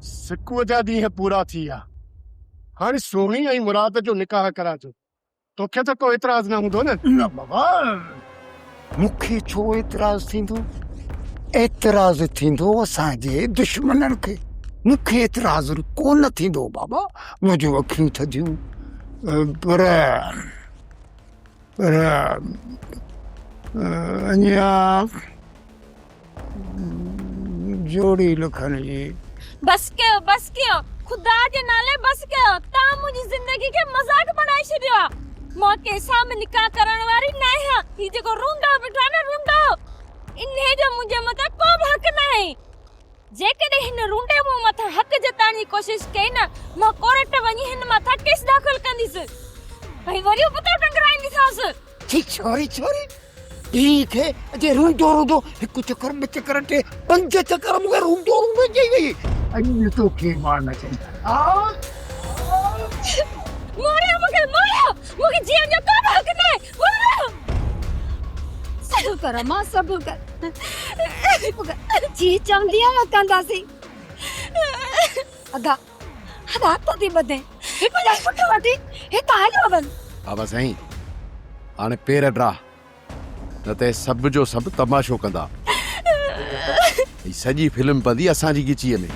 सिकुअ जा ॾींहं पूरा थी विया। हाणे सोही ऐं मुराद जो निकाह करा थो। तोखे त को एतिराज़ न हूंदो न? न बाबा, मूंखे छो एतिराज़ थींदो? एतिराज़ थींदो असांजे दुश्मननि खे। मूंखे एतिराज़ कोन थींदो बाबा। मुंहिंजूं अखियूं थधियूं, पर अञा जोड़ी लिखण जी। बस कयो खुदा जे नाले बस कयो। तव्हां मुंहिंजी ज़िंदगी खे मज़ाक बणाए छॾियो आहे। मां कंहिंसां बि निकाह करण वारी न आहियां। ही जेको रूंडो बीठो आहे न रूंडो, इन्हे जो मुंहिंजे मथां को बि हक़ न आहे। जेकॾहिं हिन रूंडे मूं मथां हक़ जताइण जी कोशिश कई न, मां कोर्ट वञी हिन मथां केस दाख़िल कंदीसि ऐं वरी पतो टंगराईंदीसांसि। छोरी ठीक है। अजे रूंडो हिकु चक्कर ॿ चक्कर टे 5 चक्कर मूंखे रूंडो चई वई। अॼु तोखे मां न चईंदा। मूंखे जीअण जो को हक़ न आहे। सब्र कर मां, सब्र कर। जी चवंदी आहे कंदासीं। अदा हथ थी ॿधे हिकु जा पुटु वठी हिकु हलियो वञ। बाबा साईं, हाणे पेर ड्रा न त सभु जो सभु तमाशो कंदा। ही सॼी फिल्म पवंदी असांजी गिचीअ में।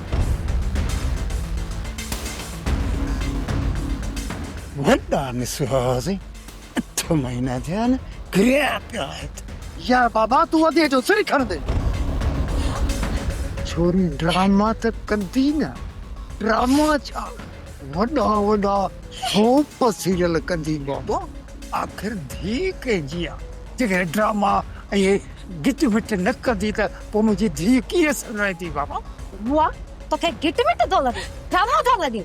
वॾा निसवाज़ 8 महीना थिया न, गिरिया पिया या बाबा तूं अधे जो सिर खण दे। छोरी ड्रामा त कंदी न। ड्रामा छा, वॾा सोप सीरियल कंदी बाबा। आख़िर धी कंहिंजी आहे जेकॾहिं ड्रामा ऐं गिट मिट न कंदी त पोइ मुंहिंजी धी कीअं सॾाईंदी बाबा? बुआ तोखे गिट मिट थो लॻे, ड्रामा थो लॻे।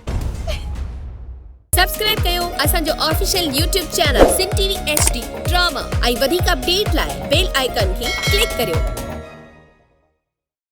सब्सक्राइब कयो असांजो ऑफिशियल YouTube चैनल सिन टीवी HD ड्रामा ऐं वधीक अपडेट लाइ बेल आइकन खे क्लिक करियो।